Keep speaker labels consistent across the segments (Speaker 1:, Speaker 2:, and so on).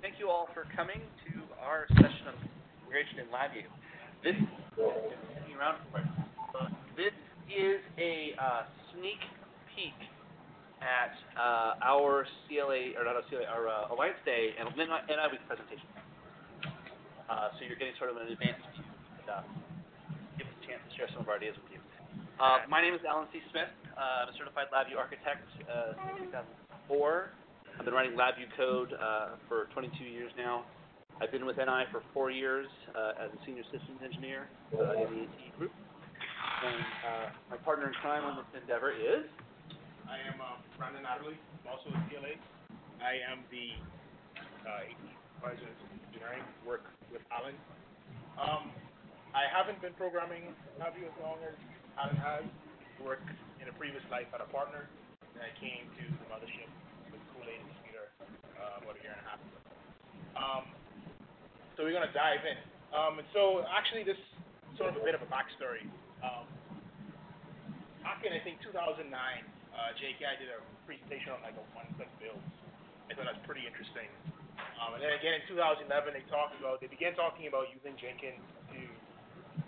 Speaker 1: Thank you all for coming to our session of regression in LabVIEW. This this is a sneak peek at our CLA, or not our CLA, our Alliance Day and NIW presentation. So you're getting sort of an advanced view and give us a chance to share some of our ideas with you. My name is Alan C. Smith. I'm a certified LabVIEW architect since 2004. I've been writing LabVIEW code for 22 years now. I've been with NI for 4 years as a senior systems engineer in the AT group. And my partner in crime on this endeavor is?
Speaker 2: I am Brandyn Adderley, also a CLA. I am the AT Supervisor of Engineering, work with Alan. I haven't been programming LabVIEW as long as Alan has. Worked in a previous life at a partner, and I came to the mothership with Kool-Aid and Speeder about a year and a half ago. So we're going to dive in. And so actually this is sort of a bit of a backstory. Back in, I think, 2009, JKI did a presentation on like a one-click build. I thought that was pretty interesting. And then again in 2011, they began talking about using Jenkins to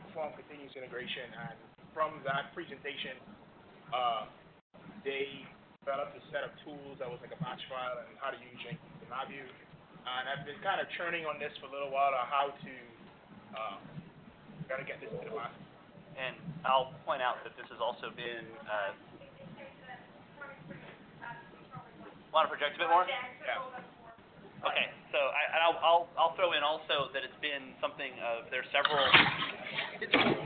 Speaker 2: perform continuous integration. And from that presentation, they developed a set of tools that was like a batch file and how to use Jenkins in LabVIEW. And I've been kind of churning on this for a little while on how to try to get this into the mass.
Speaker 1: And I'll point out that this has also been. Want to project a bit more?
Speaker 2: Yeah.
Speaker 1: Okay. So I'll throw in also that it's been something of there are several engineering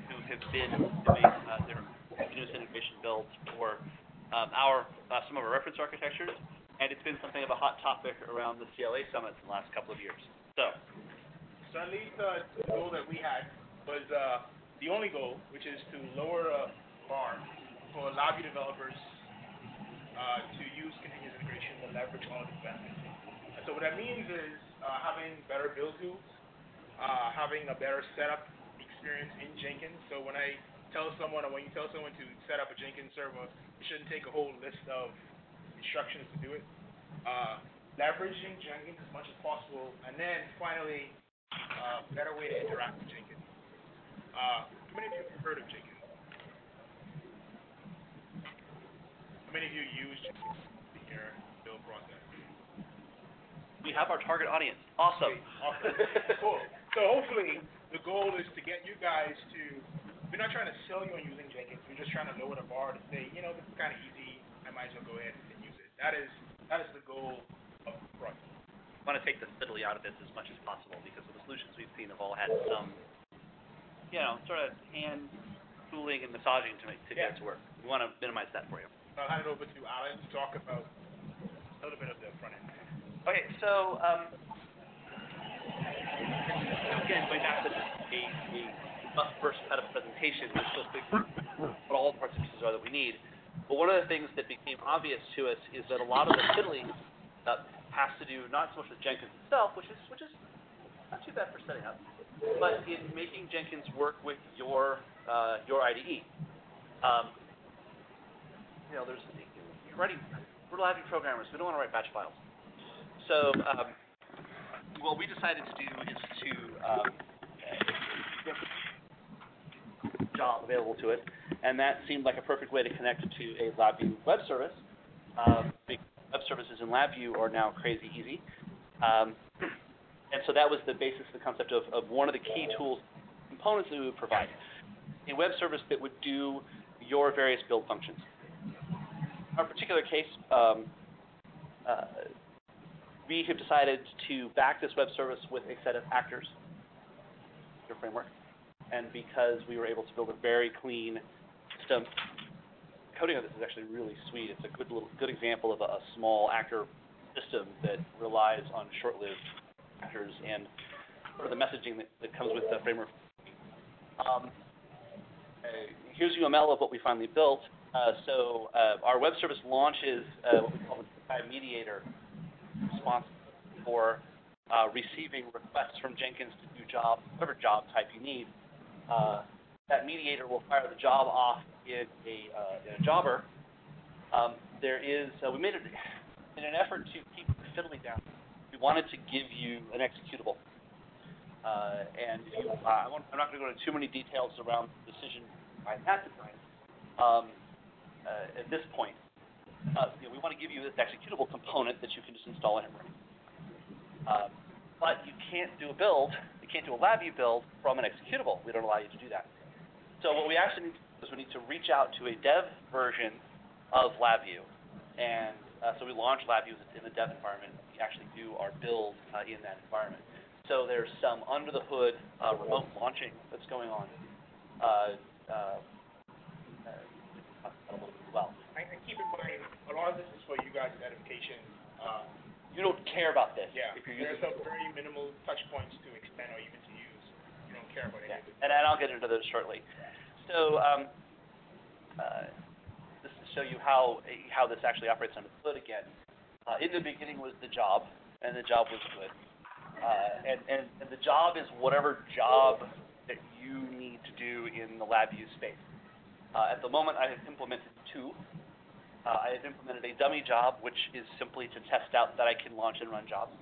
Speaker 1: who have been doing their continuous integration builds for some of our reference architectures, and it's been something of a hot topic around the CLA summits in the last couple of years. So
Speaker 2: at least the goal that we had was the only goal, which is to lower a bar for LabVIEW developers to use continuous integration to leverage all of its benefits. And so what that means is having better build tools, having a better setup experience in Jenkins. So when you tell someone to set up a Jenkins server, it shouldn't take a whole list of instructions to do it. Leveraging Jenkins as much as possible, and then finally, better way to interact with Jenkins. How many of you have heard of Jenkins? How many of you use Jenkins in your build process?
Speaker 1: We have our target audience. Awesome.
Speaker 2: Awesome. Cool. So hopefully, the goal is to get you guys to. We're not trying to sell you on using Jenkins. We're just trying to lower the bar to say, this is kind of easy. I might as well go ahead and use it. That is the goal of the project.
Speaker 1: I want to take the fiddly out of this as much as possible because the solutions we've seen have all had some, sort of hand tooling and massaging to get it to work. We want to minimize that for you.
Speaker 2: I'll hand it over to Alan to talk about a little bit of the front end.
Speaker 1: Okay, so again, going back to a first kind of presentation, we're supposed to what all the parts and pieces are that we need. But one of the things that became obvious to us is that a lot of the fiddling has to do not so much with Jenkins itself, which is not too bad for setting up, but in making Jenkins work with your IDE. We're LabVIEW programmers. We don't want to write batch files. So what we decided to do is to get the job available to it, and that seemed like a perfect way to connect to a LabVIEW web service. Web services in LabVIEW are now crazy easy. And so that was the basis of the concept of one of the key tools, components that we would provide. A web service that would do your various build functions. In our particular case, we have decided to back this web service with a set of actors, your framework, and because we were able to build a very clean system, coding of this is actually really sweet. It's a good example of a small actor system that relies on short-lived actors and sort of the messaging that comes with the framework. Here's UML of what we finally built. So our web service launches what we call a mediator response for receiving requests from Jenkins to do whatever job type you need. That mediator will fire the job off in a jobber. We made it in an effort to keep the fiddly down, we wanted to give you an executable. And if you, I'm not going to go into too many details around the decision I had to time. At this point, we want to give you this executable component that you can just install and run. But you can't do a build, you can't do a LabVIEW build from an executable. We don't allow you to do that. So what we actually need to do is we need to reach out to a dev version of LabVIEW. And so we launch LabVIEW in the dev environment. We actually do our build in that environment. So there's some under-the-hood remote launching that's going on a little bit as well.
Speaker 2: And keep in mind, a lot of this is for you guys' edification.
Speaker 1: You don't care about this.
Speaker 2: Yeah,
Speaker 1: if you're
Speaker 2: there's
Speaker 1: using
Speaker 2: some very minimal touch points to extend or even to use. You don't care about anything.
Speaker 1: And I'll get into those shortly. So this to show you how this actually operates under the hood again. In the beginning was the job, and the job was good. And the job is whatever job that you need to do in the LabVIEW space. At the moment, I have implemented two. I have implemented a dummy job, which is simply to test out that I can launch and run jobs.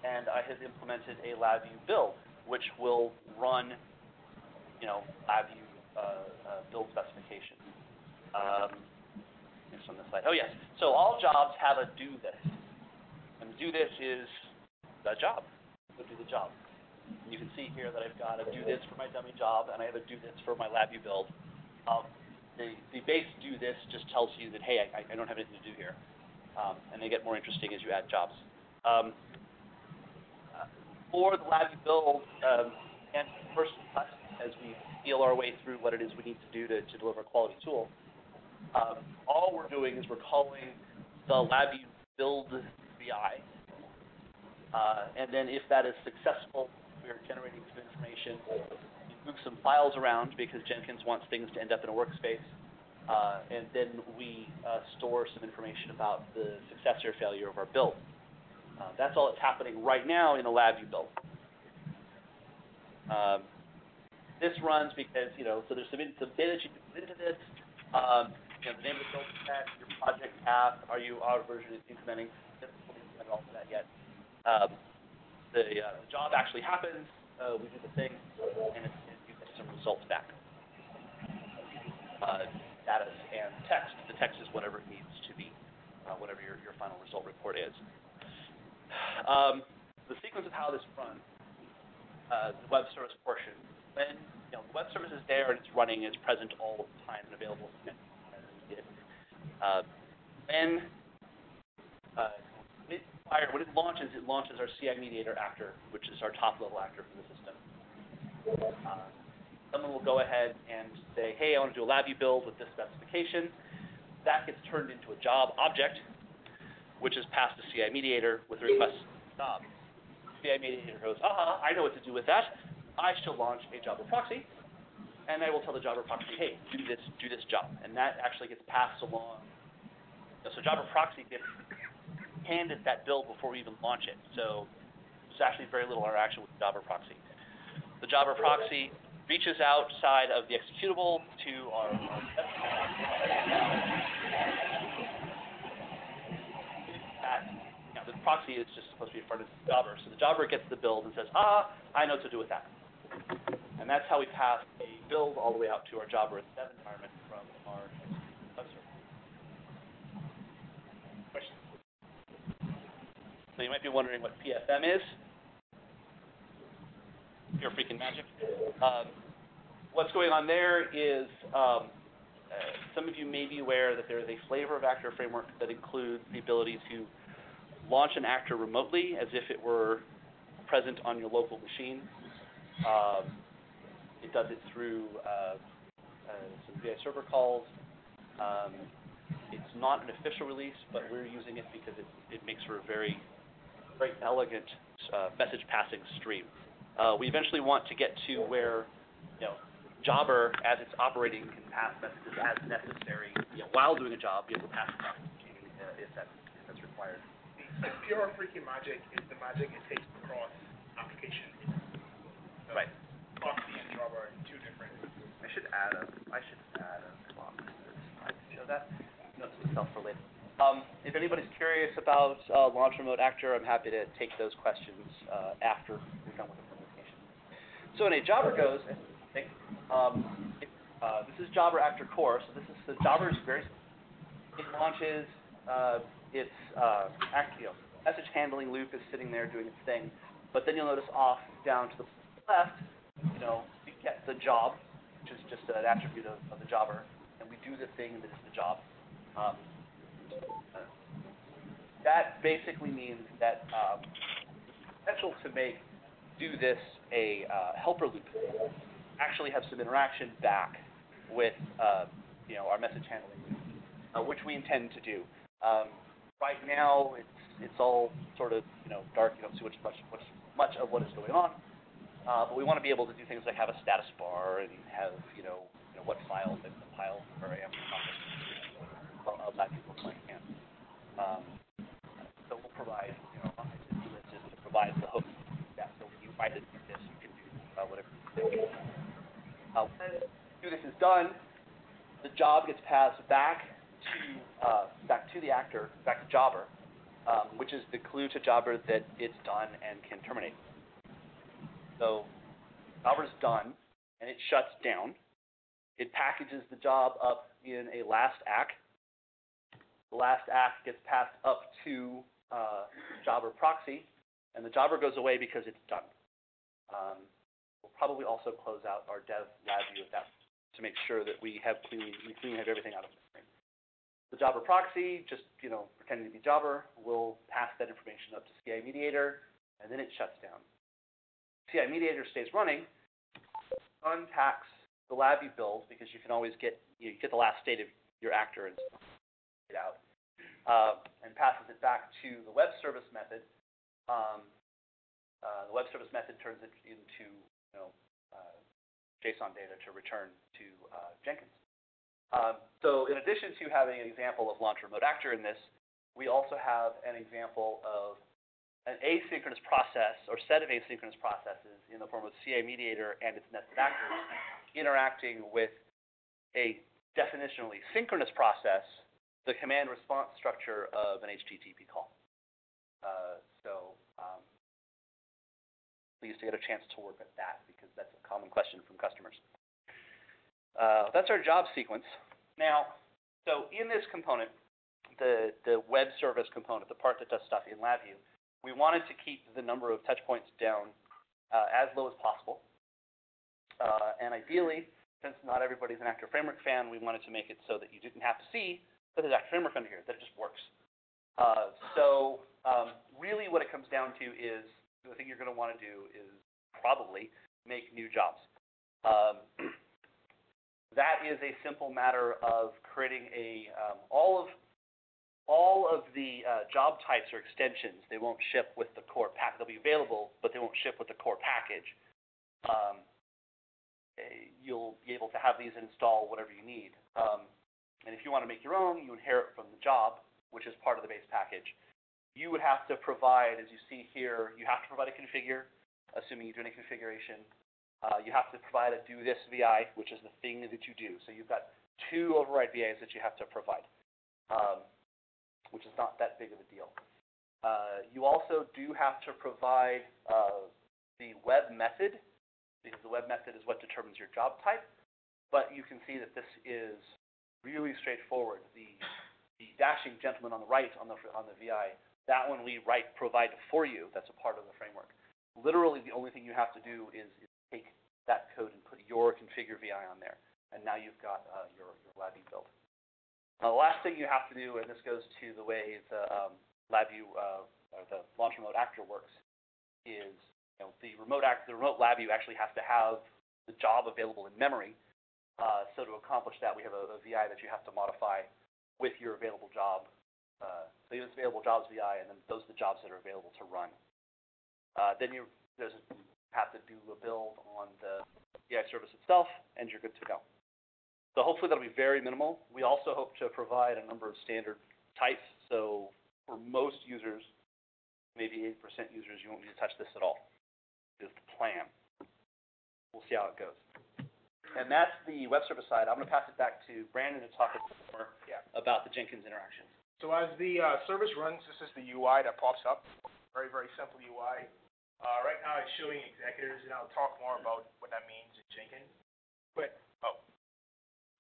Speaker 1: And I have implemented a LabVIEW build, which will run, LabVIEW build specifications. It's on this slide. Oh, yes. So all jobs have a do this. And the do this is the job. Go do the job. And you can see here that I've got a do this for my dummy job, and I have a do this for my LabVIEW build. The base do this just tells you that, hey, I don't have anything to do here. And they get more interesting as you add jobs. For the LabVIEW build, and first as we feel our way through what it is we need to do to deliver a quality tool, all we're doing is we're calling the LabVIEW build VI. And then if that is successful, we are generating some information. We move some files around because Jenkins wants things to end up in a workspace. And then we store some information about the success or failure of our build. That's all that's happening right now in a LabVIEW build. This runs because, so there's some data that you can put into this. The name of the build set, your project path, are you our version is incrementing? We haven't implemented all of that yet. The job actually happens, we do the thing, and you get some results back. Status and text. The text is whatever it needs to be, whatever your final result report is. The sequence of how this runs, the web service portion, when the web service is there and it's running, it's present all the time and available to many. When it launches our CI mediator actor, which is our top-level actor for the system. Someone will go ahead and say, hey, I want to do a LabVIEW build with this specification. That gets turned into a job object, which is passed to CI mediator with a request job. CI mediator goes, I know what to do with that. I shall launch a Jabber proxy, and I will tell the Jabber proxy, hey, do this job. And that actually gets passed along. So Jabber proxy gets handed that build before we even launch it. So there's actually very little interaction with the Jabber proxy. The Jabber proxy reaches outside of the executable to our the proxy is just supposed to be in front of the Jabber. So the Jabber gets the build and says, I know what to do with that. And that's how we pass a build all the way out to our Jabber and dev environment from our web server. So you might be wondering what PFM is. Pure freaking magic. What's going on there is some of you may be aware that there is a flavor of actor framework that includes the ability to launch an actor remotely as if it were present on your local machine. It does it through some VI server calls. It's not an official release, but we're using it because it makes for a very elegant message passing stream. We eventually want to get to where, Jabber, as it's operating, can pass messages as necessary. While doing a job, be able to pass it back to the machine if that's required.
Speaker 2: The pure freaking magic is the magic it takes across applications.
Speaker 1: Right.
Speaker 2: Proxy and Jabber are two different.
Speaker 1: I should add a clock to this slide to show that. Notes itself for later. If anybody's curious about launch remote actor, I'm happy to take those questions after we're done with the presentation. So in a jobber goes, this is jobber actor core. So this is the jobber is very. It launches. Message handling loop is sitting there doing its thing, but then you'll notice off down to the left, we get the job, which is just an attribute of the jobber, and we do the thing that is the job. That basically means that potential to do this a helper loop, actually have some interaction back with our message handling loop, which we intend to do. Right now, it's all sort of dark. You don't see much of what is going on, but we want to be able to do things like have a status bar and have what files in the pile or I am of that people playing in. So we'll provide this to provide the hook. Yeah, so when you write it do this, you can do whatever. When this is done, the job gets passed back to the actor, back to jobber, which is the clue to jobber that it's done and can terminate. So jobber's done, and it shuts down. It packages the job up in a last act. The last act gets passed up to jobber proxy, and the jobber goes away because it's done. We'll probably also close out our dev LabVIEW with that to make sure that we cleanly have everything out of the screen. The jobber proxy, just pretending to be jobber, will pass that information up to CI mediator, and then it shuts down. CI mediator stays running, unpacks the LabVIEW build because you can always get the last state of your actor and it out, and passes it back to the web service method. The web service method turns it into JSON data to return to Jenkins. So in addition to having an example of launch remote actor in this, we also have an example of an asynchronous process or set of asynchronous processes in the form of CI mediator and its nested actors interacting with a definitionally synchronous process, the command response structure of an HTTP call. Pleased to get a chance to work at that because that's a common question from customers. That's our job sequence. Now, so in this component, the web service component, the part that does stuff in LabVIEW, we wanted to keep the number of touch points down as low as possible. And ideally, since not everybody's an Active Framework fan, we wanted to make it so that you didn't have to see that there's Active Framework under here, that it just works. Really what it comes down to is the thing you're going to want to do is probably make new jobs. That is a simple matter of creating all of the job types or extensions. They won't ship with the core pack. They'll be available, but they won't ship with the core package. You'll be able to have these install whatever you need. And if you want to make your own, you inherit from the job, which is part of the base package. You would have to provide, as you see here, you have to provide a configure, assuming you do any configuration. You have to provide a do this VI, which is the thing that you do. So you've got 2 override VIs that you have to provide, which is not that big of a deal. You also do have to provide the web method, because the web method is what determines your job type. But you can see that this is really straightforward. The dashing gentleman on the right on the VI, that one we provide for you. That's a part of the framework. Literally, the only thing you have to do is take that code and put your configure VI on there, and now you've got your LabVIEW build. The last thing you have to do, and this goes to the way the LabVIEW or the launch remote actor works, is the remote LabVIEW actually has to have the job available in memory. So to accomplish that, we have a VI that you have to modify with your available job. So you have available jobs VI, and then those are the jobs that are available to run. Then you have to do a build on the VI service itself, and you're good to go. So hopefully that'll be very minimal. We also hope to provide a number of standard types. So for most users, maybe 80% users, you won't need to touch this at all. Is the plan. We'll see how it goes. And that's the web service side. I'm going to pass it back to Brandon to talk a bit more about the Jenkins interactions.
Speaker 2: So as the service runs, this is the UI that pops up. Very, very simple UI. Right now it's showing executors, and I'll talk more about what that means in Jenkins.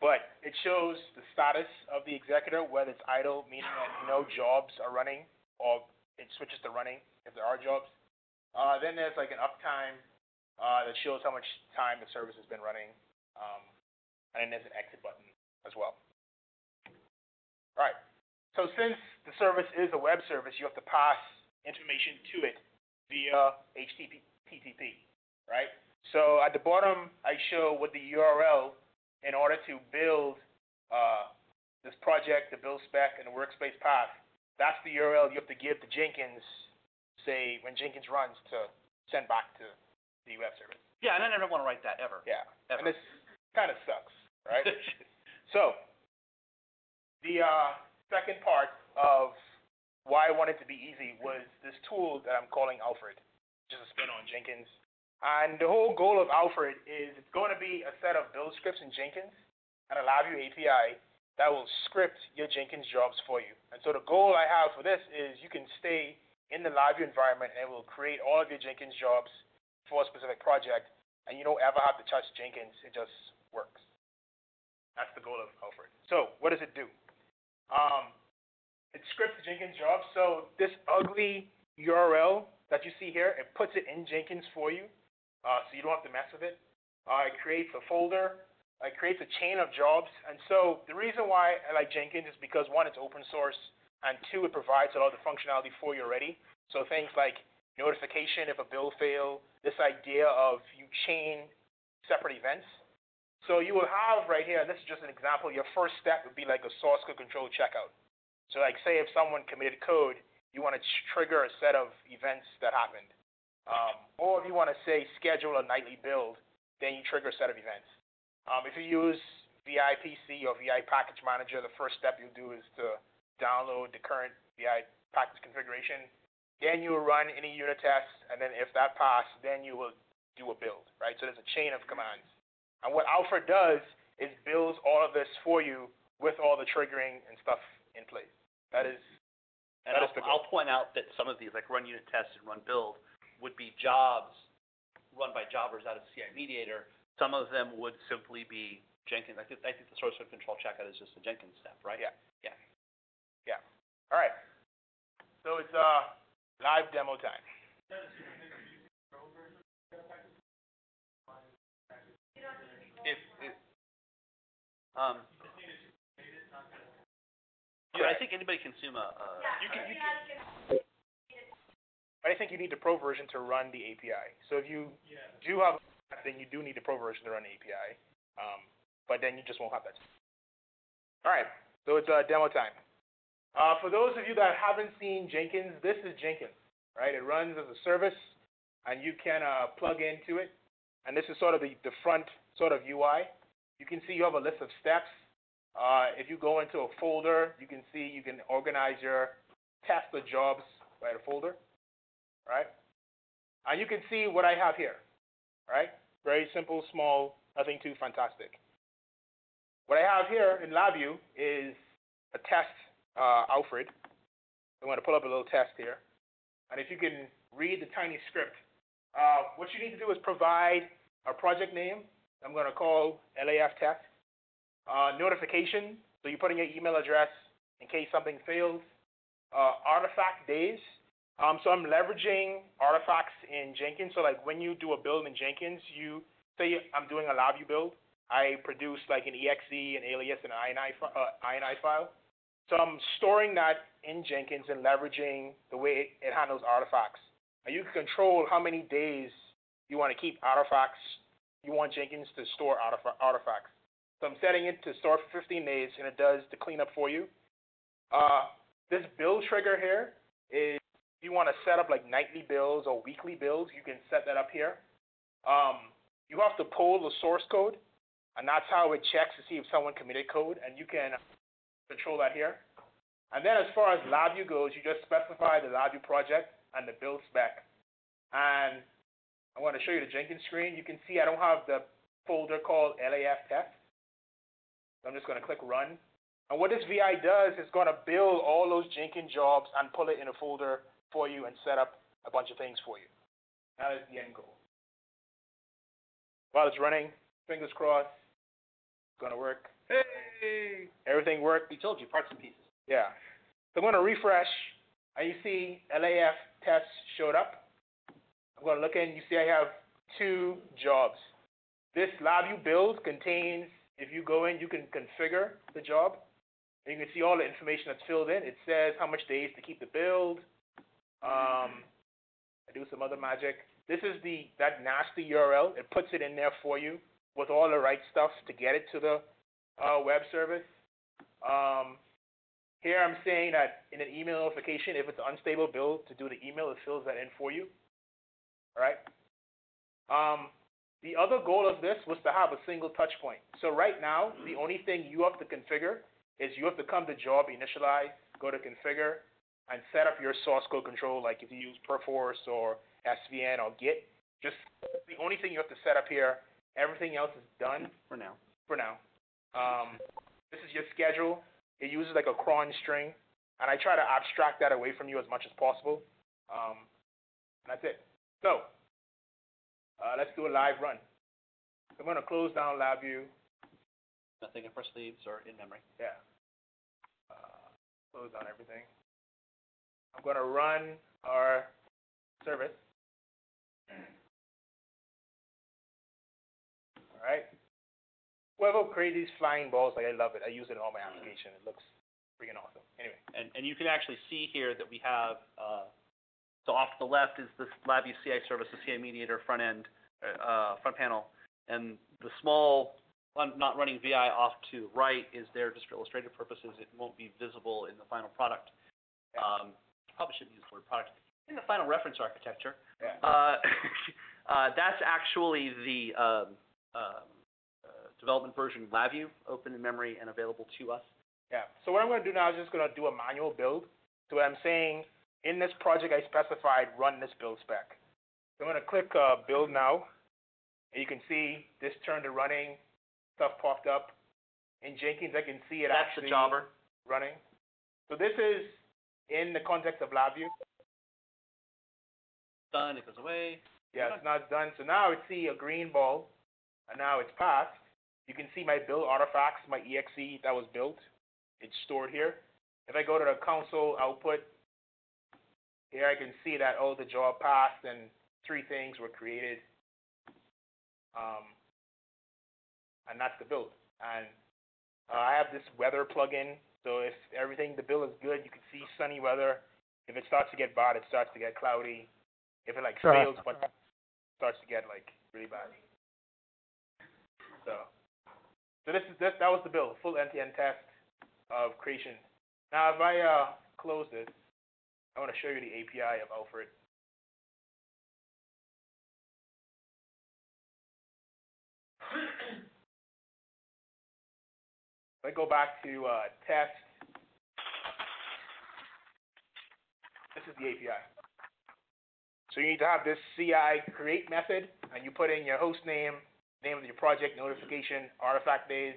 Speaker 2: But it shows the status of the executor, whether it's idle, meaning that no jobs are running, or it switches to running if there are jobs. Then there's like an uptime that shows how much time the service has been running. And then there's an exit button as well. All right. So since the service is a web service, you have to pass information to it via HTTP, right? So at the bottom, I show what the URL in order to build this project, the build spec, and the workspace path. That's the URL you have to give to Jenkins, say, when Jenkins runs, to send back to the web service.
Speaker 1: Yeah, and I never want to write that ever.
Speaker 2: Yeah,
Speaker 1: Ever.
Speaker 2: and this kind of sucks, right? So the second part of why I wanted to be easy was this tool that I'm calling Alfred, which is a spin on Jenkins. And the whole goal of Alfred is it's going to be a set of build scripts in Jenkins and a LabVIEW API that will script your Jenkins jobs for you. And so the goal I have for this is you can stay in the LabVIEW environment and it will create all of your Jenkins jobs for a specific project, and you don't ever have to touch Jenkins. It just works. That's the goal of Alfred. So what does it do? It scripts the Jenkins jobs. So this ugly URL that you see here, it puts it in Jenkins for you, so you don't have to mess with it. It creates a folder. It creates a chain of jobs. And so the reason why I like Jenkins is because, one, it's open source, and two, it provides a lot of the functionality for you already. So things like notification if a build fail, this idea of you chain separate events. So you will have right here, and this is just an example, your first step would be like a source code control checkout. So like say if someone committed code, you want to trigger a set of events that happened. Or if you want to say schedule a nightly build, then you trigger a set of events. If you use VIPC or VI Package Manager, the first step you'll do is to download the current VI package configuration. Then you will run any unit tests, and then if that passes, then you will do a build, right? So there's a chain of commands. And what Alfred does is builds all of this for you with all the triggering and stuff in place. That is
Speaker 1: I'll point out that some of these, like run unit tests and run build, would be jobs run by jobbers out of CI Mediator. Some of them would simply be Jenkins. I think the source code control checkout is just a Jenkins step, right?
Speaker 2: Yeah.
Speaker 1: Yeah.
Speaker 2: Yeah. All right. So it's live demo time.
Speaker 1: Yeah, I think anybody can consume a.
Speaker 2: But I think you need the pro version to run the API. So if you do have, then you do need the pro version to run the API. But then you just won't have that. All right. So it's demo time. For those of you that haven't seen Jenkins, this is Jenkins, right? It runs as a service, and you can plug into it. And this is sort of the front sort of UI. You can see you have a list of steps. If you go into a folder, you can see you can organize your test or jobs by the folder, right? And you can see what I have here, right? Very simple, small, nothing too fantastic. What I have here in LabVIEW is a test, Alfred. I'm going to pull up a little test here. And if you can read the tiny script, what you need to do is provide a project name. I'm going to call LAF test. Notification, so you put in your email address in case something fails. Artifact days. So I'm leveraging artifacts in Jenkins. So like when you do a build in Jenkins, you say I'm doing a LabVIEW build. I produce like an exe, an alias, and an INI file. So I'm storing that in Jenkins and leveraging the way it handles artifacts. And you can control how many days you want to keep artifacts. You want Jenkins to store artifacts. So I'm setting it to store for 15 days, and it does the cleanup for you. This build trigger here is if you want to set up like nightly builds or weekly builds, you can set that up here. You have to pull the source code, and that's how it checks to see if someone committed code, and you can control that here. And then as far as LabVIEW goes, you just specify the LabVIEW project and the build spec. And I want to show you the Jenkins screen. You can see I don't have the folder called LAF test. I'm just going to click run. And what this VI does is going to build all those Jenkins jobs and pull it in a folder for you and set up a bunch of things for you. That is the end goal. While it's running, fingers crossed, it's going to work.
Speaker 1: Hey!
Speaker 2: Everything worked.
Speaker 1: We told you, parts and pieces.
Speaker 2: Yeah. So I'm going to refresh, and you see LAF tests showed up. I'm going to look in. You see I have 2 jobs. This LabVIEW build contains, if you go in, you can configure the job. And you can see all the information that's filled in. It says how much days to keep the build. I do some other magic. This is that nasty URL. It puts it in there for you with all the right stuff to get it to the web service. Here I'm saying that in an email notification, if it's an unstable build, to do the email, it fills that in for you. All right? The other goal of this was to have a single touch point. So right now, the only thing you have to configure is you have to come to job, initialize, go to configure, and set up your source code control, like if you use Perforce or SVN or Git. Just the only thing you have to set up here. Everything else is done.
Speaker 1: For now.
Speaker 2: This is your schedule. It uses like a cron string, and I try to abstract that away from you as much as possible. And that's it. So let's do a live run. I'm going to close down LabVIEW.
Speaker 1: Nothing in for sleeves or in memory.
Speaker 2: Yeah. Close down everything. I'm going to run our service. All right. Whoever created these flying balls, like, I love it. I use it in all my application. It looks freaking awesome. Anyway.
Speaker 1: And you can actually see here that we have, so off to the left is this LabVIEW CI service, the CI mediator front end, front panel, and the small, not running VI off to the right is there just for illustrative purposes. It won't be visible in the final product. Probably shouldn't use the word product. In the final reference architecture, that's actually the development version of LabVIEW, open in memory and available to us.
Speaker 2: Yeah. So what I'm going to do now is just going to do a manual build. So what I'm saying, in this project I specified, run this build spec. So I'm going to click build now, and you can see this turned to running. Stuff popped up. In Jenkins, I can see it
Speaker 1: That's
Speaker 2: actually
Speaker 1: the jobber
Speaker 2: running. So this is in the context of LabVIEW.
Speaker 1: Done. It goes away.
Speaker 2: Yeah, it's not done. So now I see a green ball, and now it's passed. You can see my build artifacts, my exe that was built. It's stored here. If I go to the console output, here I can see that, oh, the job passed and 3 things were created. And that's the build. And I have this weather plugin, so if the build is good, you can see sunny weather. If it starts to get bad, it starts to get cloudy. If it fails, but starts to get really bad. So that was the build, full end-to-end test of creation. Now if I close this, I want to show you the API of Alfred. If I go back to test, this is the API. So you need to have this CI create method, and you put in your host name of your project, notification, artifact days.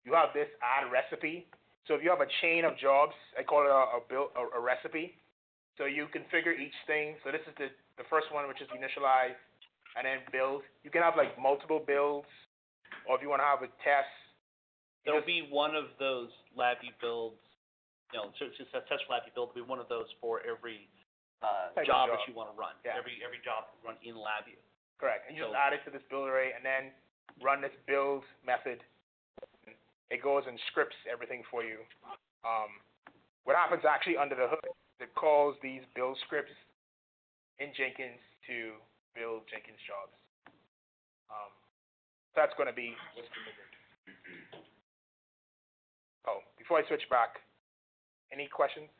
Speaker 2: You have this add recipe. So if you have a chain of jobs, I call it a recipe. So you configure each thing. So this is the first one, which is initialize, and then build. You can have multiple builds, or if you want to have a test.
Speaker 1: There'll be one of those LabVIEW builds, just a test LabVIEw build will be one of those for every job that you want to run.
Speaker 2: Yeah.
Speaker 1: Every job run in LabVIEW.
Speaker 2: Correct. And you just add it to this build array and then run this build method. It goes and scripts everything for you. What happens actually under the hood, it calls these build scripts in Jenkins to build Jenkins jobs. That's going to be what's configured. Oh, before I switch back, any questions?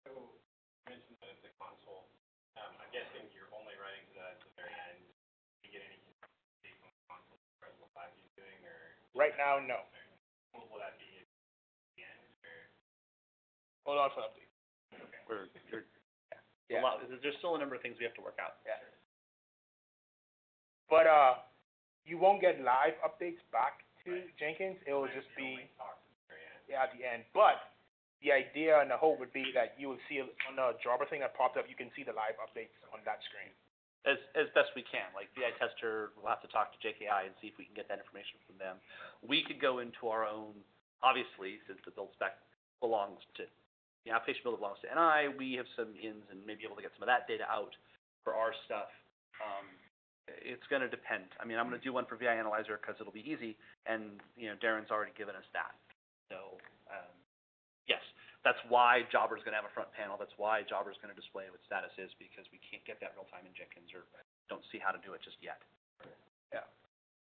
Speaker 3: So you mentioned that it's a console. I'm guessing you're only running to that at the very end. Do you get any updates on the console as what LabVIEW is doing, or
Speaker 2: Right now, no.
Speaker 3: will that be at the end? Or?
Speaker 2: Hold on for an update.
Speaker 3: Okay.
Speaker 1: There's still a number of things we have to work out.
Speaker 2: Yeah. But you won't get live updates back to Jenkins. It will just be at the end. But the idea and the hope would be that you will see on the Jobber thing that popped up, you can see the live updates on that screen.
Speaker 1: As best we can. Like VI tester, we'll have to talk to JKI and see if we can get that information from them. We could go into our own, obviously, since the build spec belongs to, the application builder belongs to NI, we have some ins and may be able to get some of that data out for our stuff. It's going to depend. I mean, I'm going to do one for VI Analyzer because it'll be easy, and, Darren's already given us that. So, yes, that's why Jobber's going to have a front panel. That's why Jobber's going to display what status is, because we can't get that real time in Jenkins or don't see how to do it just yet.
Speaker 2: Yeah.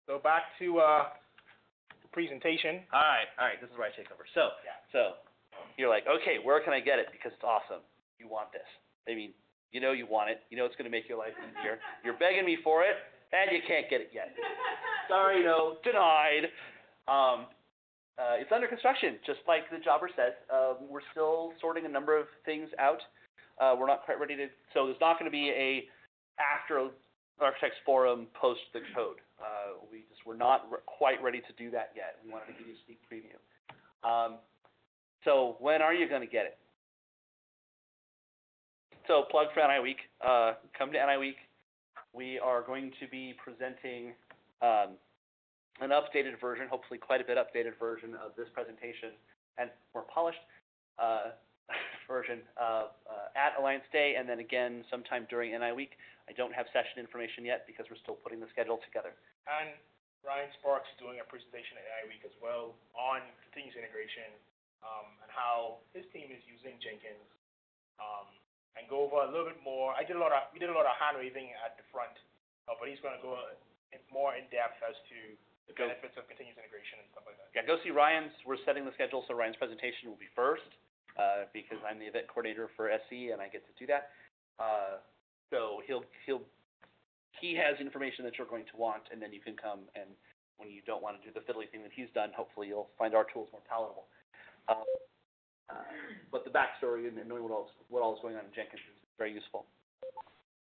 Speaker 2: So back to the presentation.
Speaker 1: All right, this is where I take over. So you're like, okay, where can I get it? Because it's awesome. You want this. I mean, you want it. It's going to make your life easier. You're begging me for it, and you can't get it yet. Sorry, no, denied. It's under construction, just like the Jobber says. We're still sorting a number of things out. We're not quite ready to, so there's not going to be a after Architects Forum post the code. We're not quite ready to do that yet. We wanted to give you a sneak preview. So when are you going to get it? So plug for NI Week. Come to NI Week. We are going to be presenting an updated version, hopefully quite a bit updated version of this presentation and more polished version at Alliance Day, and then again sometime during NI Week. I don't have session information yet because we're still putting the schedule together.
Speaker 2: And Ryan Sparks is doing a presentation at NI Week as well on continuous integration and how his team is using Jenkins, and go over a little bit more. We did a lot of hand waving at the front, but he's going to go more in depth as to the benefits of continuous integration and stuff like that.
Speaker 1: Yeah, go see Ryan's. We're setting the schedule, so Ryan's presentation will be first because I'm the event coordinator for SC and I get to do that. So he has information that you're going to want, and then you can come, and when you don't want to do the fiddly thing that he's done, hopefully you'll find our tools more palatable. But the backstory and knowing what all is going on in Jenkins is very useful.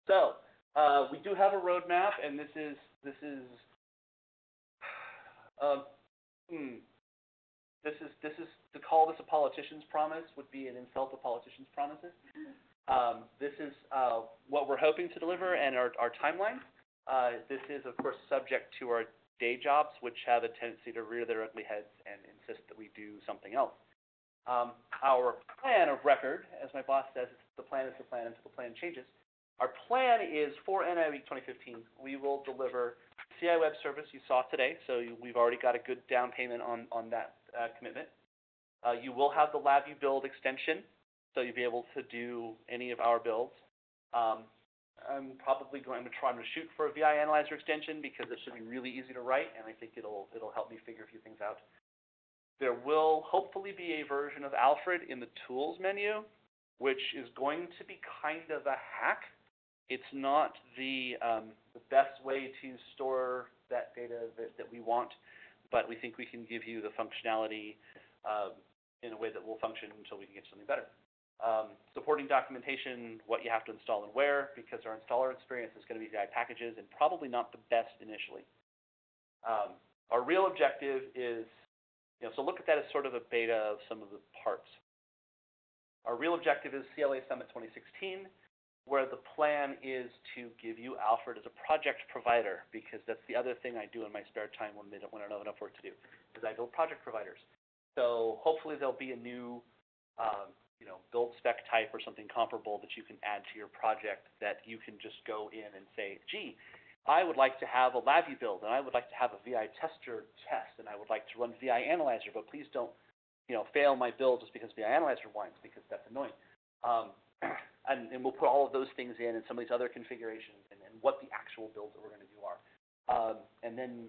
Speaker 1: So we do have a roadmap, and this is to call this a politician's promise would be an insult to politicians' promises. This is what we're hoping to deliver and our timeline. This is, of course, subject to our day jobs, which have a tendency to rear their ugly heads and insist that we do something else. Our plan of record, as my boss says, the plan is the plan until the plan changes. Our plan is for NI Week 2015, we will deliver CI web service you saw today, so we've already got a good down payment on that commitment. You will have the LabVIEW build extension, so you'll be able to do any of our builds. I'm probably going to try to shoot for a VI Analyzer extension because it should be really easy to write, and I think it'll help me figure a few things out. There will hopefully be a version of Alfred in the tools menu, which is going to be kind of a hack. It's not the best way to store that data that we want, but we think we can give you the functionality in a way that will function until we can get something better. Supporting documentation, what you have to install and where, because our installer experience is going to be VI packages and probably not the best initially. Our real objective is, so look at that as sort of a beta of some of the parts. Our real objective is CLA Summit 2016, where the plan is to give you Alfred as a project provider, because that's the other thing I do in my spare time when I don't have enough work to do, is I build project providers. So hopefully there'll be a new build spec type or something comparable that you can add to your project that you can just go in and say, gee, I would like to have a LabVIEW build, and I would like to have a VI tester test, and I would like to run VI Analyzer, but please don't, fail my build just because VI Analyzer whines, because that's annoying. And we'll put all of those things in and some of these other configurations and what the actual builds that we're going to do are. And then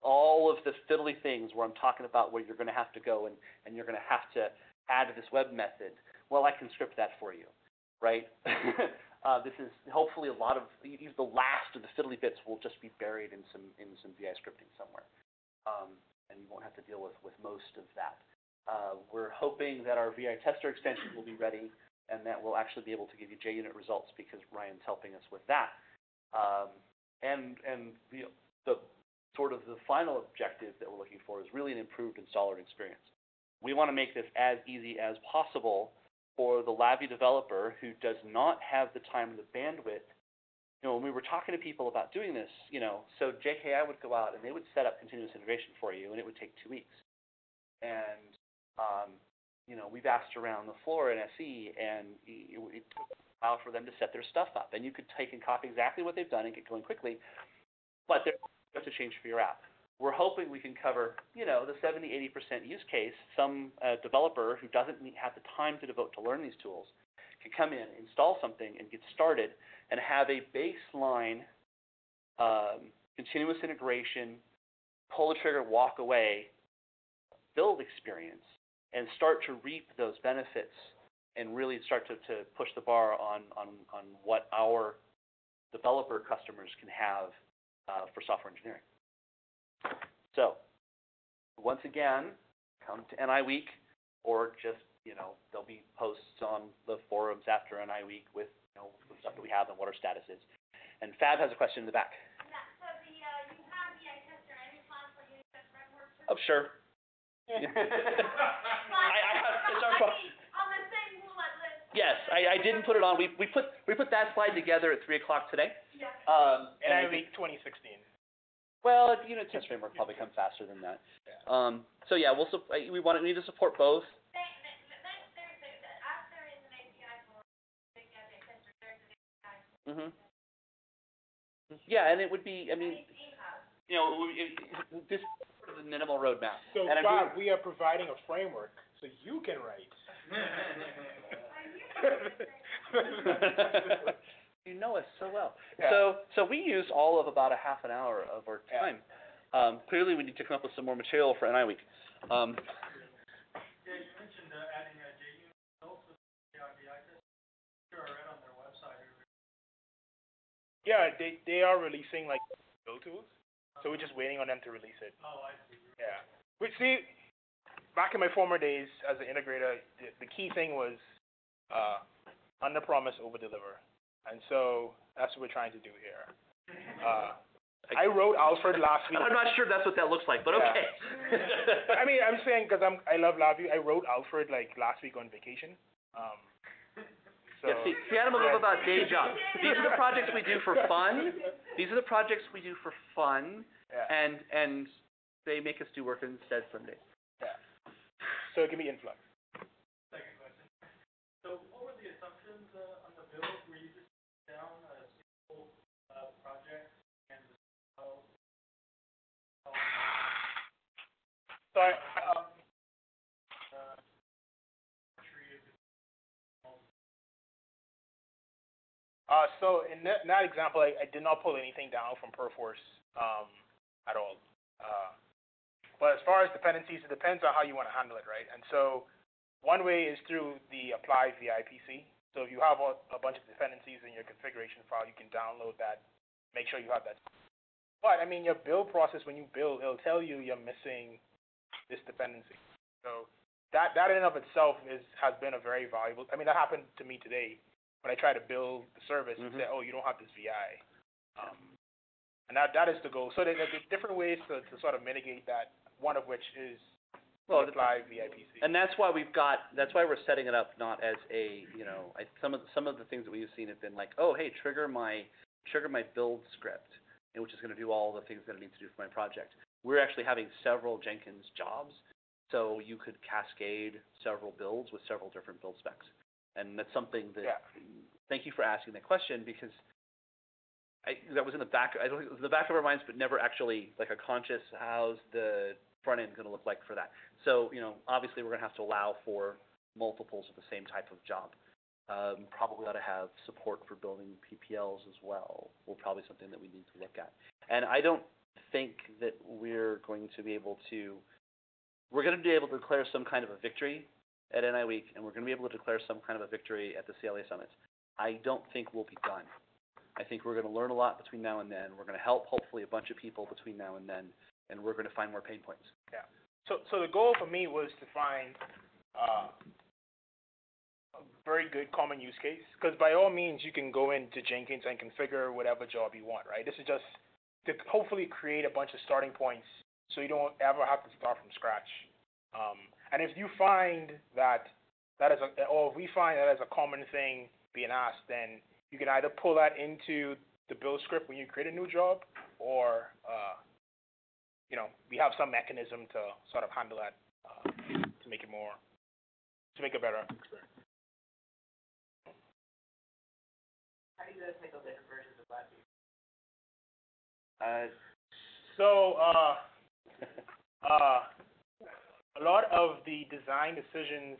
Speaker 1: all of the fiddly things where I'm talking about where you're going to have to go and you're going to have to add this web method. Well, I can script that for you, right? This is hopefully a lot of the last of the fiddly bits will just be buried in some VI scripting somewhere, and you won't have to deal with most of that. We're hoping that our VI tester extension will be ready, and that we'll actually be able to give you JUnit results because Ryan's helping us with that. And the sort of the final objective that we're looking for is really an improved installer experience. We want to make this as easy as possible for the LabVIEW developer who does not have the time or the bandwidth. You know, when we were talking to people about doing this, you know, so JKI would go out and they would set up continuous integration for you, and it would take 2 weeks. And, you know, we've asked around the floor in SE, and it took a while for them to set their stuff up. And you could take and copy exactly what they've done and get going quickly, but there's stuff to change for your app. We're hoping we can cover, you know, the 70–80% use case. Some developer who doesn't have the time to devote to learn these tools can come in, install something, and get started, and have a baseline continuous integration, pull the trigger, walk away, build experience, and start to reap those benefits and really start to push the bar on what our developer customers can have for software engineering. So, once again, come to NI Week, or just, you know, there'll be posts on the forums after NI Week with, you know, the stuff that we have and what our status is. And Fab has a question in the back.
Speaker 4: Yeah, so you have the tester and responsible unit test framework.
Speaker 1: Oh, sure. I have, it's our fault.
Speaker 4: On the same bullet list.
Speaker 1: Yes, I didn't put it on. We put that slide together at 3 o'clock today.
Speaker 4: Yeah.
Speaker 2: NI Week 2016.
Speaker 1: Well, unit test framework probably comes faster than that.
Speaker 2: Yeah.
Speaker 1: So yeah, we need to support both.
Speaker 4: There is an API for the tester. There's an API for
Speaker 1: Mhm. Yeah, and it would be. I mean, you know, this is sort of the minimal roadmap.
Speaker 2: So,
Speaker 1: and
Speaker 2: Bob, we are providing a framework so you can write.
Speaker 1: You know us so well.
Speaker 2: Yeah.
Speaker 1: So we use all of about a half an hour of our time. Clearly, we need to come up with some more material for NI Week.
Speaker 5: Yeah, you mentioned adding a JUnit also to the RBI test. Sure, I read on their website.
Speaker 2: Yeah, they are releasing like build tools, so we're just waiting on them to release it.
Speaker 5: Oh, I see.
Speaker 2: Yeah. Which, see, back in my former days as an integrator, the key thing was under promise, over deliver, and so that's what we're trying to do here. I wrote Alfred last week.
Speaker 1: I'm not sure that's what that looks like, but
Speaker 2: Yeah.
Speaker 1: okay.
Speaker 2: I mean, I'm saying because I love LabVIEW. I wrote Alfred like last week on vacation. So
Speaker 1: Yeah, see, Adam, a little bit about day job. These are the projects we do for fun.
Speaker 2: Yeah.
Speaker 1: And they make us do work instead some days.
Speaker 2: Yeah. So it can be influx.
Speaker 5: Second question. So what were the assumptions on the build? Were you just down a single project and the
Speaker 2: So so in that example, I did not pull anything down from Perforce at all. But as far as dependencies, it depends on how you want to handle it, right? And so one way is through the apply VIPC. So if you have a bunch of dependencies in your configuration file, you can download that, make sure you have that. But, I mean, your build process, when you build, it'll tell you you're missing this dependency. So that in and of itself has been a very valuable, I mean, that happened to me today when I tried to build the service and say, oh, you don't have this VI. And that is the goal. So there's different ways to sort of mitigate that, one of which is apply VIPC.
Speaker 1: And that's why we're setting it up not as a, you know, some of the things that we've seen have been like, oh, hey, trigger my build script, which is going to do all the things that it needs to do for my project. We're actually having several Jenkins jobs, so you could cascade several builds with several different build specs. And that's something that, thank you for asking that question, because that was in the back, I don't think it was in the back of our minds, but never actually like a conscious, how's the front end going to look like for that. So, you know, obviously we're going to have to allow for multiples of the same type of job. Probably ought to have support for building PPLs as well. Will probably something that we need to look at. And I don't think that we're going to be able to declare some kind of a victory at NI Week, and we're going to be able to declare some kind of a victory at the CLA Summit. I don't think we'll be done. I think we're going to learn a lot between now and then. We're going to help, hopefully, a bunch of people between now and then, and we're going to find more pain points.
Speaker 2: Yeah. So the goal for me was to find a very good common use case, because by all means, you can go into Jenkins and configure whatever job you want, right? This is just to hopefully create a bunch of starting points so you don't ever have to start from scratch. And if you find that or if we find that as a common thing being asked, then you can either pull that into the build script when you create a new job, or we have some mechanism to sort of handle that to make a better experience.
Speaker 6: How do you guys handle different versions of LabVIEW?
Speaker 2: A lot of the design decisions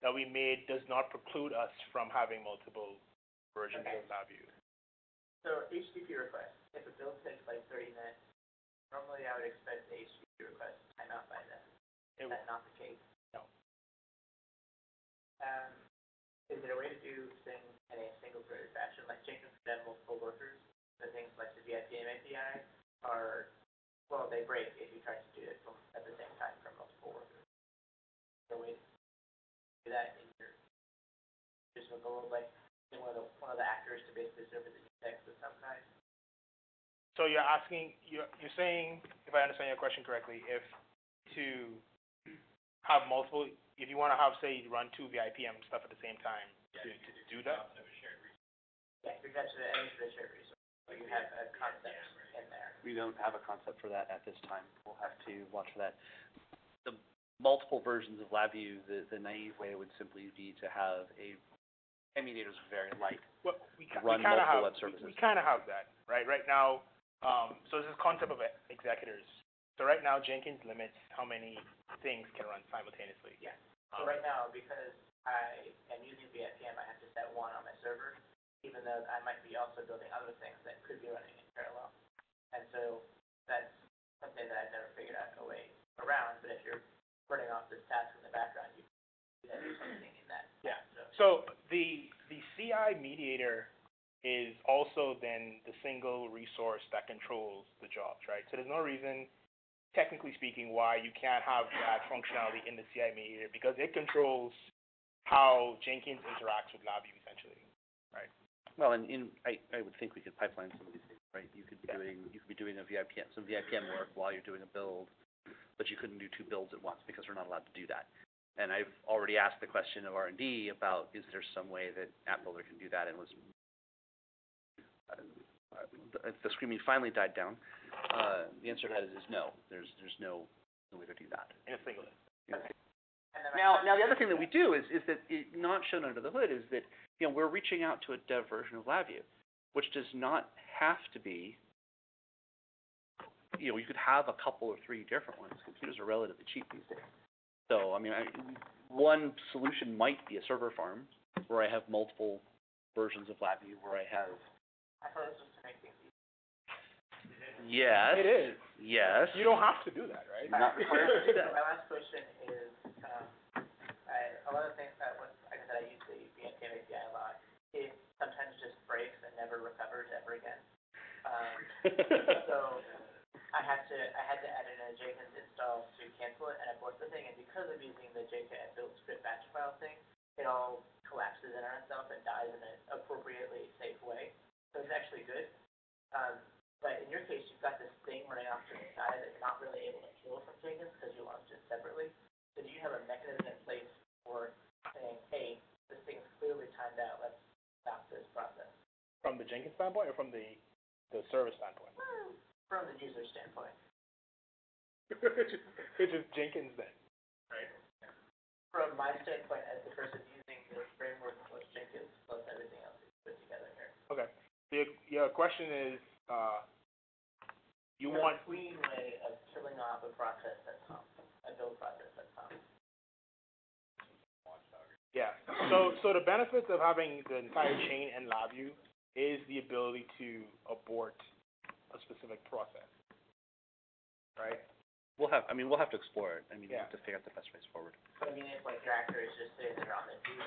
Speaker 2: that we made does not preclude us from having multiple versions of LabVIEW.
Speaker 6: So HTTP request, if a build takes like 30 minutes, normally I would expect the HTTP request to time out by then. Is that not the case?
Speaker 2: No.
Speaker 6: Is there a way to do things in a single-threaded fashion, like Jenkins could have multiple workers? So things like the VIPM API are, well, they break if you try to do it at the same time from multiple workers. So we do that in your just a goal, like one of the actors to basically serve as a text of some kind.
Speaker 2: So you're saying, if I understand your question correctly, if you want to have, say, run two VIPM stuff at the same time, to do that?
Speaker 6: Yeah, you're just a shared resource. So you have a concept in there.
Speaker 1: We don't have a concept for that at this time. We'll have to watch for that. The multiple versions of LabVIEW, the naive way would simply be to have mediator's very light.
Speaker 2: Well,
Speaker 1: run multiple web services.
Speaker 2: We kind of have that, right? Right now, so this is concept of executors. So right now, Jenkins limits how many things can run simultaneously.
Speaker 6: Yeah. So right now, because I am using VIPM, I have to set one on my server, even though I might be also building other things that could be running in parallel. And so that's something that I've never figured out a way around. But if you're running off this task in the background, you can do something in that.
Speaker 2: Yeah. So the CI mediator is also then the single resource that controls the jobs, right? So there's no reason, technically speaking, why you can't have that functionality in the CI mediator, because it controls how Jenkins interacts with LabVIEW, essentially, right?
Speaker 1: Well, and I would think we could pipeline some of these things, right? You could be doing some VIPM work while you're doing a build, but you couldn't do two builds at once because we're not allowed to do that. And I've already asked the question of R&D about, is there some way that App Builder can do that, and the screaming finally died down. The answer to that is no. There's no way to do that.
Speaker 2: In a single.
Speaker 1: Now the other thing that we do is that not shown under the hood is that we're reaching out to a dev version of LabVIEW, which does not have to be. You could have a couple or three different ones. Computers are relatively cheap these days. So one solution might be a server farm where I have multiple versions of LabVIEW where I have.
Speaker 6: I thought this was to make things easy.
Speaker 1: Yes.
Speaker 2: It is.
Speaker 1: Yes.
Speaker 2: You don't have to do that, right?
Speaker 1: You're not required to do that.
Speaker 6: My last question is, a lot of things that like I said, I use the VIPM API a lot. It sometimes just breaks and never recovers ever again. So I had to add in a Jenkins install to cancel it, and I forced the thing. And because of using the JK build script batch file thing, it all collapses in on itself and dies in an appropriately safe way. So it's actually good. But in your case, you've got this thing running off to the side that you're not really able to kill from Jenkins because you launched it separately. So do you have a mechanism in place for saying, hey, this thing's clearly timed out, let's stop this process?
Speaker 2: From the Jenkins standpoint or from the service standpoint?
Speaker 6: From the user standpoint.
Speaker 2: Which is Jenkins then, right?
Speaker 6: From my standpoint, as the person using the framework plus Jenkins plus everything else is put together here.
Speaker 2: Okay. So your question is, you want
Speaker 6: a clean way of killing off a process that's a build process that's
Speaker 2: Yeah. So the benefits of having the entire chain in LabVIEW is the ability to abort a specific process, right?
Speaker 1: We'll have to explore it. We
Speaker 2: Yeah.
Speaker 1: have to figure out the best ways forward.
Speaker 6: But if like your actor is just sitting there on the view,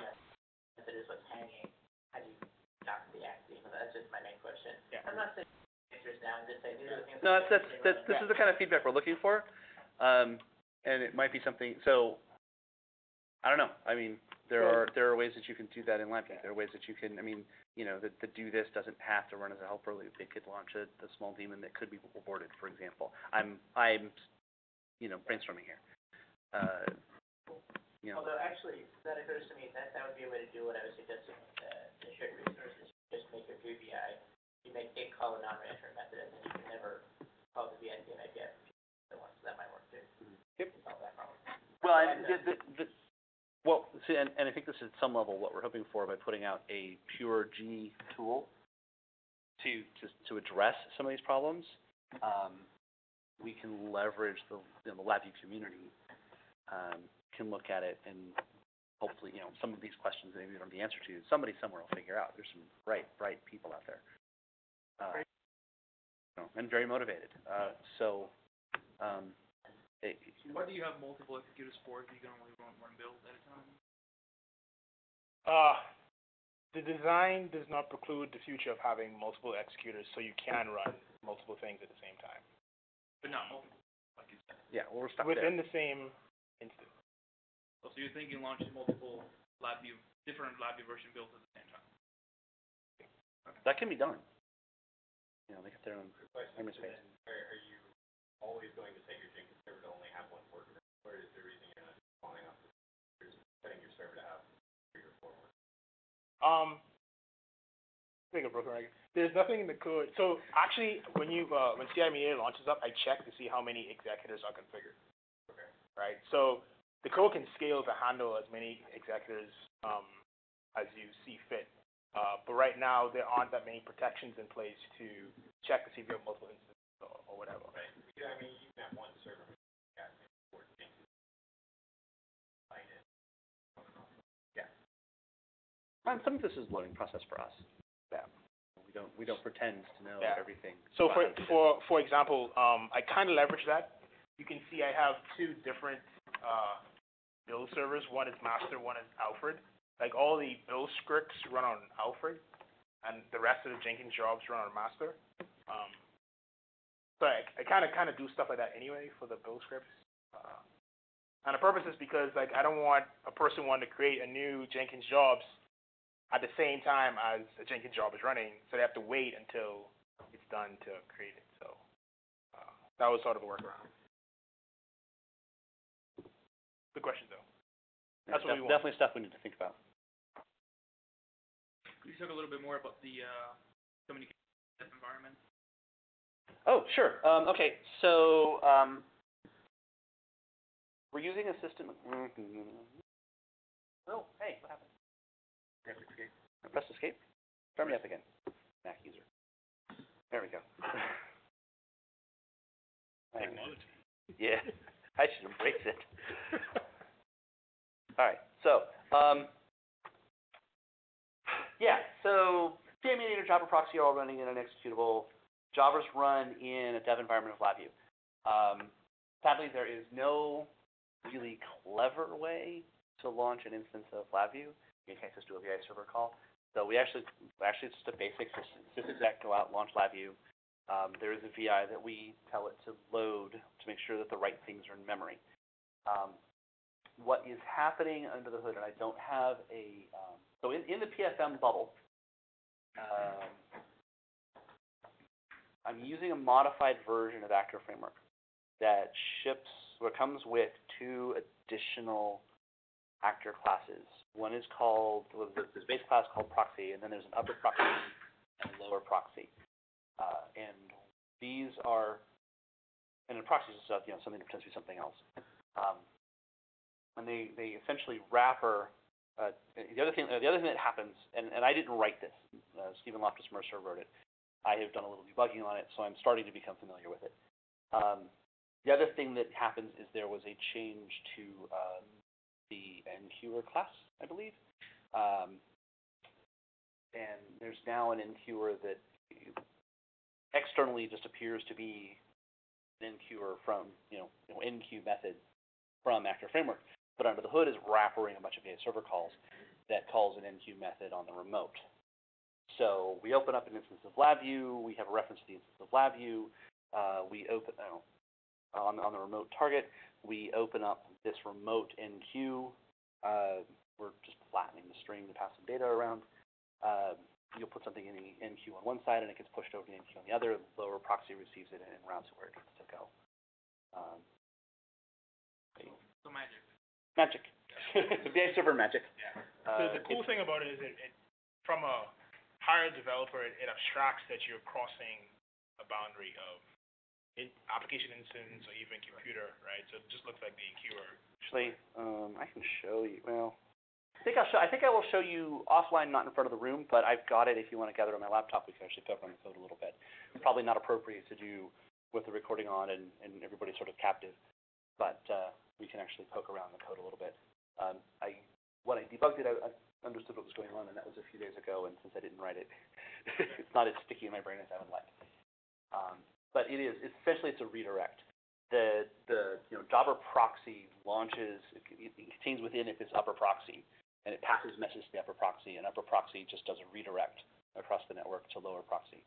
Speaker 6: if it is what's hanging, how do you stop the acting? That's just my main question.
Speaker 2: Yeah.
Speaker 6: I'm not saying answers now, I'm just saying these are the things.
Speaker 1: No, this is the kind of feedback we're looking for, and it might be something. So I don't know. There are ways that you can do that in LabVIEW. There are ways that you can, I mean, the do this doesn't have to run as a helper loop. It could launch a small daemon that could be aborted, for example. I'm brainstorming here.
Speaker 6: Although actually, that occurs to me that would be a way to do what I was suggesting with the shared resources. Just make your VI, you make it call a non-reentry method, and then you can never call the VIC and IPF. So that might work too.
Speaker 1: Yep.
Speaker 6: To solve that problem.
Speaker 1: Well, and I think this is at some level what we're hoping for by putting out a pure G tool to address some of these problems. We can leverage the LabVIEW community, can look at it and hopefully, some of these questions that maybe we don't have the answer to, somebody somewhere will figure out. There's some bright people out there. And very motivated.
Speaker 2: Why do you have multiple executors for if you can only run one build at a time? The design does not preclude the future of having multiple executors, so you can run multiple things at the same time. But not multiple, like you said.
Speaker 1: Yeah, well, we're stuck
Speaker 2: within
Speaker 1: there.
Speaker 2: the same instance.
Speaker 5: So you're thinking launching multiple different LabVIEW version builds at the same time?
Speaker 1: That can be done. They get their own
Speaker 3: Question,
Speaker 1: image space.
Speaker 3: are you always going to take your Jenkins server to only have one port, or is there a reason you're not calling up setting your server to have 3 or 4 more?
Speaker 2: There's nothing in the code. So actually, when CIMEA launches up, I check to see how many executors are configured.
Speaker 3: Okay.
Speaker 2: Right. So the code can scale to handle as many executors as you see fit. But right now, there aren't that many protections in place to check to see if you have multiple instances or whatever.
Speaker 3: Right. Yeah, I mean, you can have one server.
Speaker 1: Yeah. And some of this is learning process for us. Yeah. We don't pretend to know everything.
Speaker 2: So for example, I kind of leverage that. You can see I have 2 different build servers. One is master, one is Alfred. Like all the build scripts run on Alfred, and the rest of the Jenkins jobs run on master. So I kind of do stuff like that anyway for the build scripts. And the purpose is because I don't want a person wanting to create a new Jenkins jobs at the same time as a Jenkins job is running, so they have to wait until it's done to create it. So that was sort of a workaround. Good question, though. That's what we want.
Speaker 1: Definitely stuff we need to think about.
Speaker 5: Could you talk a little bit more about the communication environment?
Speaker 1: Oh, sure. Okay, so we're using a system. Oh, hey, what happened? I pressed escape. Start me up again. Mac user. There we go.
Speaker 2: Technology.
Speaker 1: Yeah, I should embrace it. All right, so CIMEA Java proxy are all running in an executable. Java's run in a dev environment of LabVIEW. Sadly, there is no really clever way to launch an instance of LabVIEw. You can't just do a VI server call. So we actually it's just a basic sysexec, go out, launch LabVIEW. There is a VI that we tell it to load to make sure that the right things are in memory. What is happening under the hood, and I don't have a so in the PFM bubble, I'm using a modified version of Actor Framework that comes with 2 additional actor classes. One is called, there's a base class called proxy, and then there's an upper proxy and a lower proxy. And these are, and in proxy is stuff, something that pretends to be something else. And they essentially wrapper. The other thing that happens, and I didn't write this. Stephen Loftus-Mercer wrote it. I have done a little debugging on it, so I'm starting to become familiar with it. The other thing that happens is there was a change to the NQer class, I believe. And there's now an NQer that externally just appears to be an NQer from, NQ method from Actor Framework. But under the hood is wrappering a bunch of VA server calls that calls an NQ method on the remote. So we open up an instance of LabVIEW. We have a reference to the instance of LabVIEW. We open on the remote target. We open up this remote NQ we're just flattening the string to pass some data around. You'll put something in the NQ on one side and it gets pushed over to the NQ on the other. The lower proxy receives it and routes it where it needs to go.
Speaker 2: So magic.
Speaker 1: Magic. VI server magic.
Speaker 2: Yeah. So the cool thing about it is from a higher developer, it abstracts that you're crossing a boundary of application instance or even computer, right? So it just looks like the EQ or.
Speaker 1: Actually, I can show you. Well, I think I will show you offline, not in front of the room, but I've got it. If you want to gather on my laptop, we can actually poke around the code a little bit. It's probably not appropriate to do with the recording on and everybody sort of captive, but we can actually poke around the code a little bit. When I debugged it, I understood what was going on, and that was a few days ago. And since I didn't write it, it's not as sticky in my brain as I would like. But essentially it's a redirect. The Jobber proxy launches. It contains within it this upper proxy, and it passes messages to the upper proxy. And upper proxy just does a redirect across the network to lower proxy.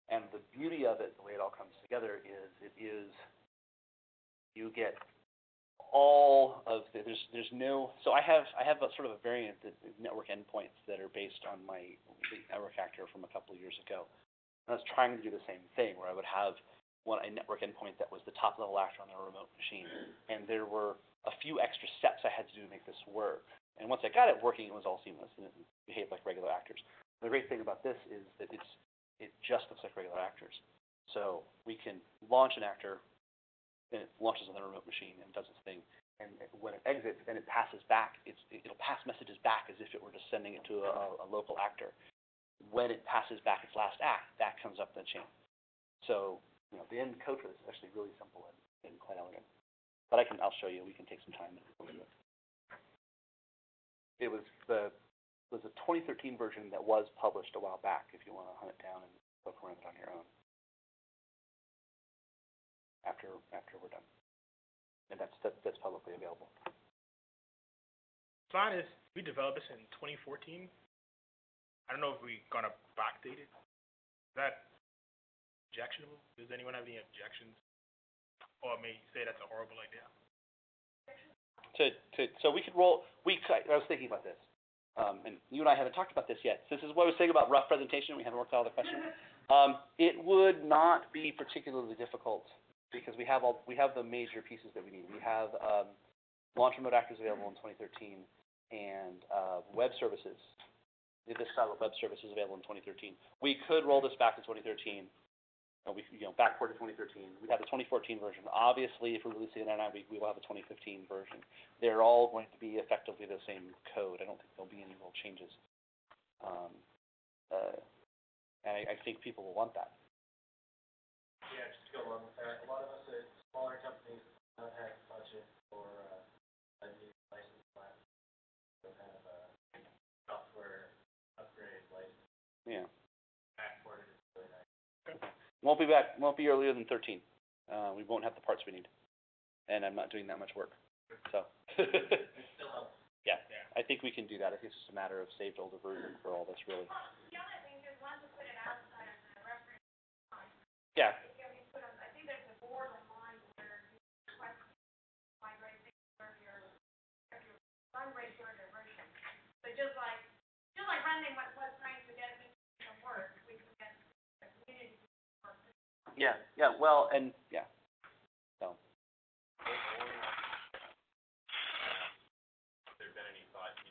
Speaker 1: And the beauty of it, the way it all comes together, is you get all of there's no. So I have a sort of a variant that network endpoints that are based on my network actor from a couple of years ago. And I was trying to do the same thing where I would have a network endpoint that was the top level actor on a remote machine, and there were a few extra steps I had to do to make this work. And once I got it working, it was all seamless and it behaved like regular actors. The great thing about this is that it just looks like regular actors. So we can launch an actor, and it launches on the remote machine and does its thing. And when it exits and it passes back, it'll pass messages back as if it were just sending it to a local actor. When it passes back its last act, that comes up the chain. So the end code for this is actually really simple and quite elegant. But I'll show you. We can take some time and go through it. It was a 2013 version that was published a while back. If you want to hunt it down and look around it on your own. After we're done, and that's publicly available.
Speaker 2: Plan is we developed this in 2014. I don't know if we're gonna backdate it. Is that objectionable? Does anyone have any objections, or may say that's a horrible idea?
Speaker 1: So we could roll. I was thinking about this, and you and I haven't talked about this yet. This is what I was saying about rough presentation. We haven't worked out all the questions. It would not be particularly difficult, because we have the major pieces that we need. We have launch remote actors available in 2013, and web services. This style of web service is available in 2013. We could roll this back to 2013. Backward to 2013. We have the 2014 version. Obviously, if we're releasing it now, we will have a 2015 version. They're all going to be effectively the same code. I don't think there'll be any real changes. And I think people will want that.
Speaker 5: Yeah, just to go along with that, a lot of us at smaller companies don't have budget for a new license plan. So kind of a software upgrade license.
Speaker 1: Yeah.
Speaker 5: Backward is really nice.
Speaker 1: Won't be earlier than 13. We won't have the parts we need, and I'm not doing that much work. So.
Speaker 5: It still helps.
Speaker 1: Yeah, I think we can do that. I think it's just a matter of saved older version for all this, really.
Speaker 4: Well, the other thing is once you put it outside of the reference line,
Speaker 1: Yeah.
Speaker 4: you put on, I think there's a board online where you request migrate or your run rate or your version. So just like running what's trying to get me to work, we can get the community to work.
Speaker 1: Yeah. Well, and yeah. So.
Speaker 3: Has there been any thought to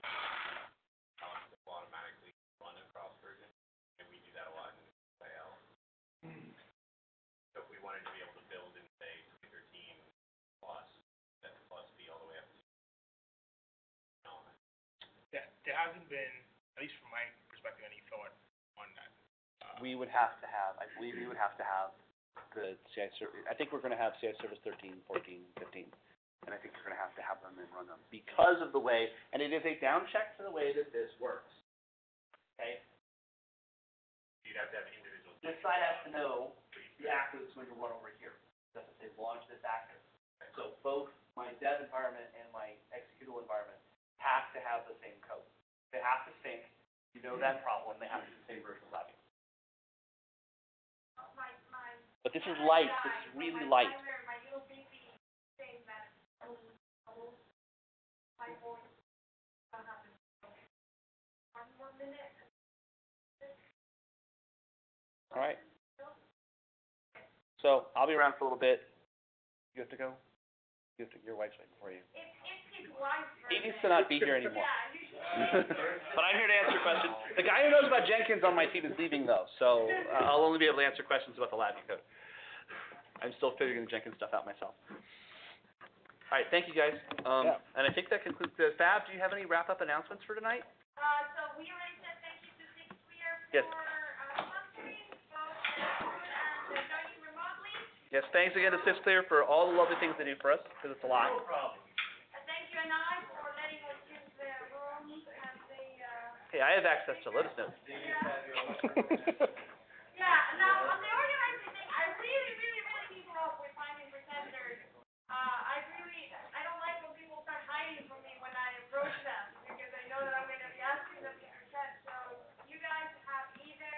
Speaker 3: automatically run across version? And we do that a lot in LAF. So if we wanted to be able to build in, say, 2013 plus, that plus be all the way up to.
Speaker 2: There hasn't been, at least from my perspective, any thought on that.
Speaker 1: I believe we would have to have the CI service. I think we're going to have CI service 13, 14, 15, and I think we're going to have them and run them because of the way, and it is a down check to the way that this works. Okay.
Speaker 3: You'd have to have individual.
Speaker 1: This side has to know the actor that's going to run over here. It doesn't say launch this actor. So both my dev environment and my executable environment have to have the same code. They have to sync. You know that problem. They have to be the same version of LabVIEW. But this is light. This is really light.
Speaker 4: My little baby thing that my voice,
Speaker 1: All right. So I'll be around for a little bit. You have to go? Your wife's waiting for you.
Speaker 4: It's his wife's
Speaker 1: He
Speaker 4: birthday.
Speaker 1: needs to not be here anymore.
Speaker 4: Yeah, you should.
Speaker 1: But I'm here to answer questions. The guy who knows about Jenkins on my team is leaving though, so I'll only be able to answer questions about the LabVIEW code. I'm still figuring the Jenkins stuff out myself. All right, thank you guys. And I think that concludes the Fab. Do you have any wrap-up announcements for tonight?
Speaker 4: So we already said thank you to Six Clear
Speaker 1: Yes.
Speaker 4: for sponsoring both Alfred and joining remotely.
Speaker 1: Yes, thanks again to SysClear for all the lovely things they do for us, because it's a lot.
Speaker 4: Thank you, Anai, for letting us use the room and the,
Speaker 1: Hey, I have access to let us know.
Speaker 4: Yeah, now, on the organizing thing, I really, really, really need help with finding pretenders. I don't like when people start hiding from me when I approach them, because I know that I'm gonna be asking them to present. So you guys have either,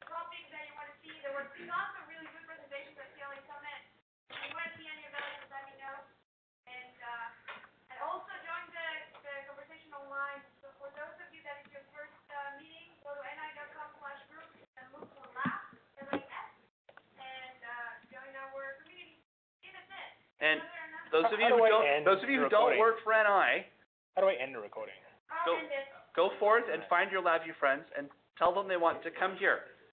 Speaker 4: topics that you wanna see. There were lots of really good presentations at CLA Summit. If you wanna see any of those, just let me know. And also join the conversation online. So for those of you that is your first meeting, go to ni.com/group and look for LAF, LAF, and join our community. See, that's it.
Speaker 1: And
Speaker 4: Another
Speaker 1: those of you who don't work for NI,
Speaker 2: How do I end the recording?
Speaker 4: I'll end it.
Speaker 1: go forth and find your LabVIEW friends and tell them they want to come here.